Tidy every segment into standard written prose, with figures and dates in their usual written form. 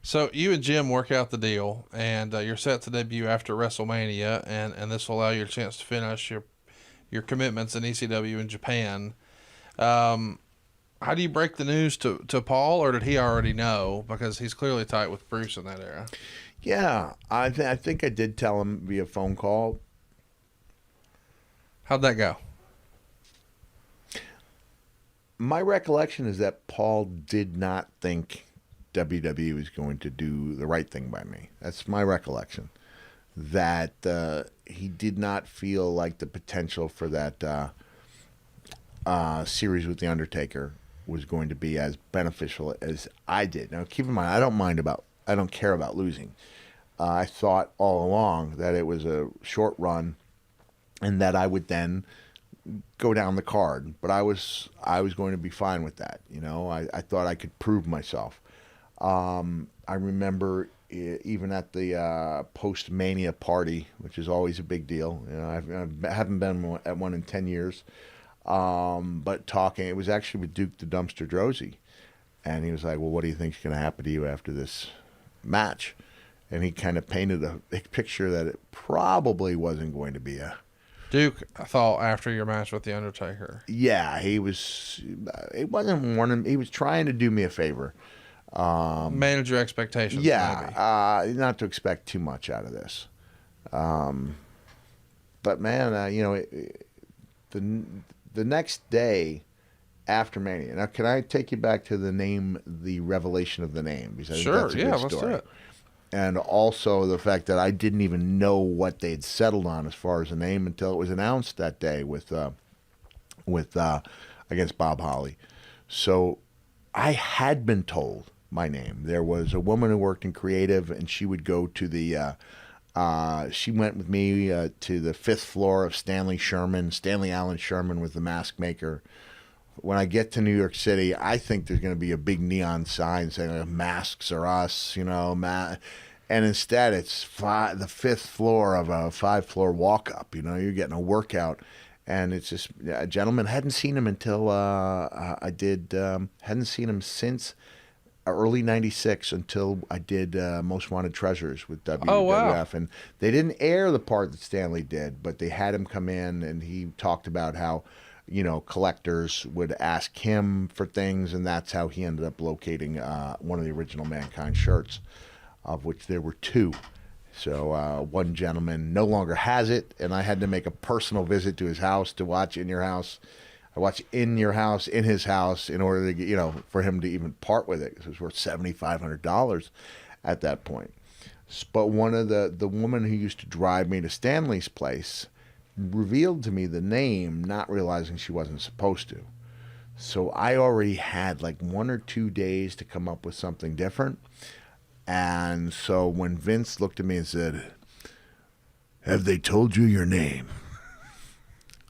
So you and Jim work out the deal, and you're set to debut after WrestleMania, and this will allow you a chance to finish your commitments in ECW in Japan. How do you break the news to Paul, or did he already know? Because he's clearly tight with Bruce in that era. Yeah, I think I did tell him via phone call. How'd that go? My recollection is that Paul did not think WWE was going to do the right thing by me. That's my recollection. That he did not feel like the potential for that series with The Undertaker was going to be as beneficial as I did. Now, keep in mind, I don't care about losing. I thought all along that it was a short run, and that I would then go down the card. But I was going to be fine with that. You know, I thought I could prove myself. I remember even at the post-Mania party, which is always a big deal. You know, I haven't been at one in 10 years. But talking, it was actually with Duke the Dumpster Droese. And he was like, well, what do you think's going to happen to you after this match? And he kind of painted a picture that it probably wasn't going to be a... Duke, I thought, after your match with The Undertaker. Yeah, he was... It wasn't warning... He was trying to do me a favor. Manage your expectations. Yeah, not to expect too much out of this. But, man, you know, the next day after Mania... Now, can I take you back to the revelation of the name? Because I think sure, that's a yeah, good let's story. do it. And also the fact that I didn't even know what they'd settled on as far as the name until it was announced that day with against Bob Holly. So I had been told my name. There was a woman who worked in creative, and she would go to the she went with me to the 5th floor of Stanley Allen Sherman was the mask maker. When I get to New York City, I think there's going to be a big neon sign saying masks are us, you know, and instead it's the 5th floor of a 5-floor walk-up. You know, you're getting a workout, and it's just a gentleman. Hadn't seen him until hadn't seen him since early '96 until I did Most Wanted Treasures with WWF. Oh, wow. And they didn't air the part that Stanley did, but they had him come in, and he talked about how, you know, collectors would ask him for things, and that's how he ended up locating one of the original Mankind shirts, of which there were 2. So one gentleman no longer has it, and I had to make a personal visit to his house to watch In Your House. I watched In Your House, in his house, in order to get, you know, for him to even part with it, because it was worth $7,500 at that point. But one of the woman who used to drive me to Stanley's place revealed to me the name, not realizing she wasn't supposed to. So I already had like 1 or 2 days to come up with something different. And so when Vince looked at me and said, "Have they told you your name?"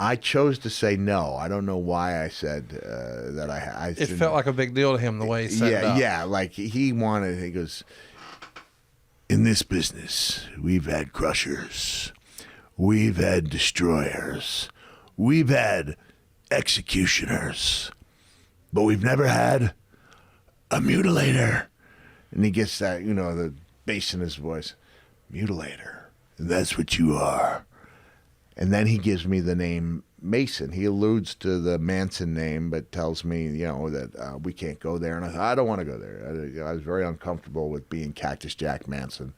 I chose to say no. I don't know why I said that I It felt like a big deal to him the way he set it up. Yeah, like he goes, "In this business, we've had crushers. We've had destroyers. We've had executioners. But we've never had a mutilator." And he gets that, you know, the bass in his voice. "Mutilator. That's what you are." And then he gives me the name Mason. He alludes to the Manson name, but tells me, you know, that we can't go there. And I thought, I don't want to go there. I was very uncomfortable with being Cactus Jack Manson.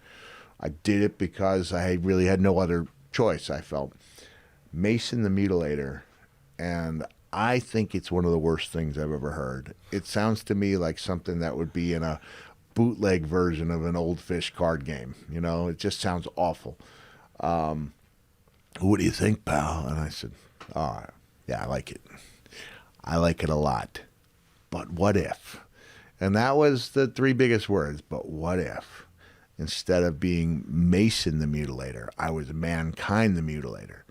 I did it because I really had no other choice, I felt. Mason the Mutilator, and I think it's one of the worst things I've ever heard. It sounds to me like something that would be in a bootleg version of an old fish card game. You know, it just sounds awful. "What do you think, pal?" And I said, "Oh, yeah, I like it. I like it a lot. But what if?" And that was the 3 biggest words, but what if? Instead of being Mason the Mutilator, I was Mankind the Mutilator.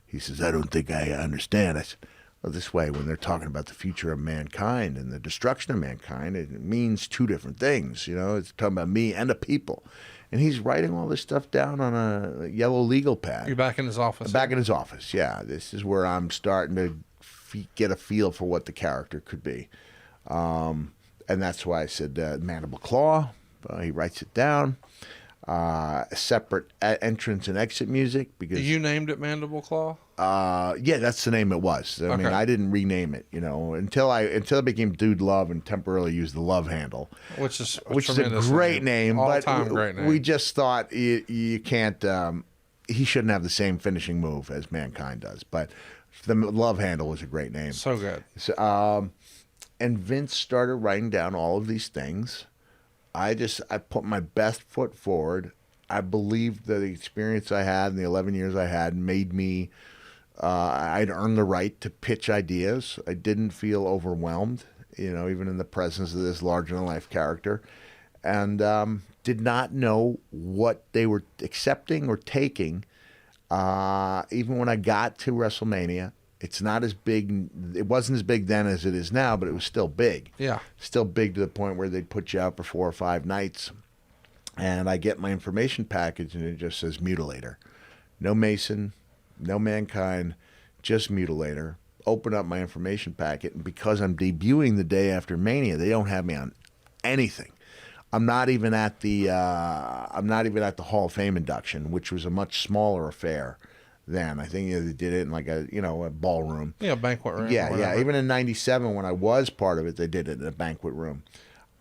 He says, "I don't think I understand." I said, well, this way, when they're talking about the future of mankind and the destruction of mankind, it means 2 different things. You know, it's talking about me and a people. And he's writing all this stuff down on a yellow legal pad. You're back in his office. Back in his office, yeah. This is where I'm starting to get a feel for what the character could be. And that's why I said Mandible Claw, He writes it down. Separate entrance and exit music because You named it Mandible Claw? yeah, that's the name it was. I mean, Okay. I didn't rename it, until it became Dude Love and temporarily used the Love handle, Which is a which is a tremendous great name, but All-time great name. we just thought you can't. He shouldn't have the same finishing move as Mankind does, but the Love handle was a great name. So good. So, and Vince started writing down all of these things. I put my best foot forward. I believed that the experience I had in the 11 years I had made me, I'd earned the right to pitch ideas. I didn't feel overwhelmed, even in the presence of this larger-than-life character. And did not know what they were accepting or taking. Even when I got to WrestleMania, it's not as big. It wasn't as big then as it is now, but it was still big. Yeah. Still big to the point where they'd put you out for 4 or 5 nights. And I get my information package, and it just says Mutilator. No Mason, no Mankind, just Mutilator. Open up my information packet, and because I'm debuting the day after Mania, they don't have me on anything. I'm not even at the Hall of Fame induction, which was a much smaller affair then. I think they did it in like a ballroom. Yeah, banquet room. Yeah. Even in '97, when I was part of it, they did it in a banquet room.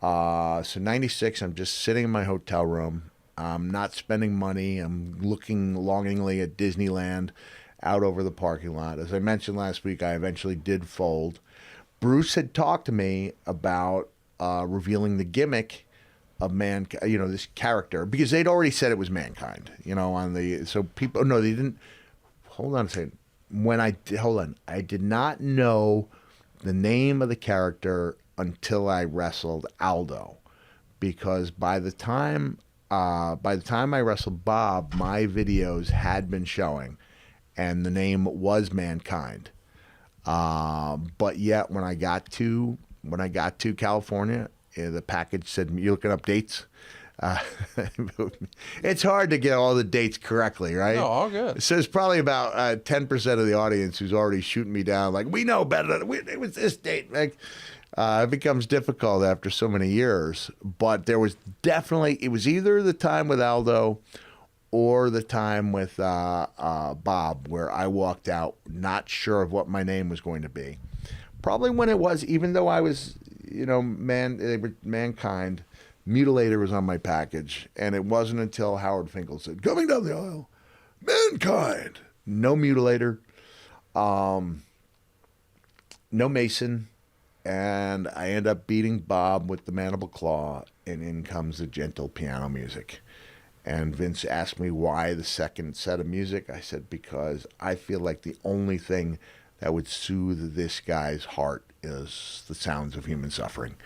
So '96, I'm just sitting in my hotel room. I'm not spending money. I'm looking longingly at Disneyland out over the parking lot. As I mentioned last week, I eventually did fold. Bruce had talked to me about revealing the gimmick of this character, because they'd already said it was Mankind, so people, no, they didn't. Hold on a second. I did not know the name of the character until I wrestled Aldo, because by the time I wrestled Bob, my videos had been showing, and the name was Mankind. But yet when I got to California, the package said, "You looking up dates?" It's hard to get all the dates correctly, right? No, all good. So it's probably about 10% of the audience who's already shooting me down, like, we know better. It was this date. Like, it becomes difficult after so many years. But there was definitely, it was either the time with Aldo or the time with Bob, where I walked out not sure of what my name was going to be. Probably when it was, even though I was, Mankind, Mutilator was on my package, and it wasn't until Howard Finkel said, "Coming down the aisle, Mankind." No Mutilator, no Mason, and I end up beating Bob with the Mandible Claw, and in comes the gentle piano music. And Vince asked me why the second set of music. I said, because I feel like the only thing that would soothe this guy's heart is the sounds of human suffering.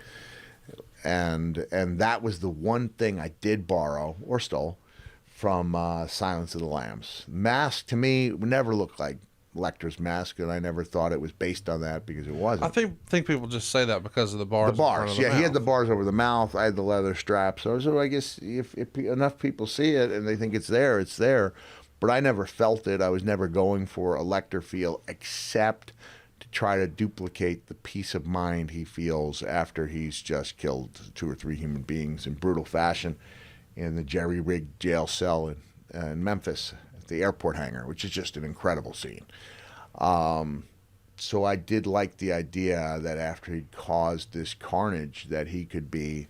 And that was the one thing I did borrow or stole from Silence of the Lambs. Mask, to me, never looked like Lecter's mask, and I never thought it was based on that, because it wasn't. I think people just say that because of the bars. The bars, He had the bars over the mouth. I had the leather strap. So I guess if enough people see it and they think it's there, it's there. But I never felt it. I was never going for a Lecter feel, except to try to duplicate the peace of mind he feels after he's just killed 2 or 3 human beings in brutal fashion in the jerry-rigged jail cell in Memphis at the airport hangar, which is just an incredible scene. So I did like the idea that after he'd caused this carnage, that he could be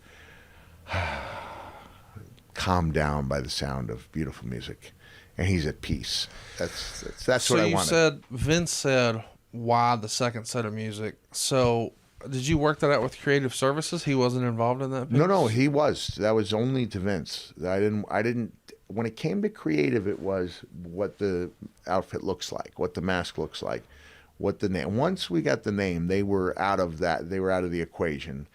calmed down by the sound of beautiful music, and he's at peace. That's what I wanted. So you said Vince said, why the second set of music? So did you work that out with creative services? He wasn't involved in that piece? No, he was. That was only to Vince. I didn't. When it came to creative, it was what the outfit looks like, what the mask looks like, what the name. Once we got the name, they were out of that. They were out of the equation.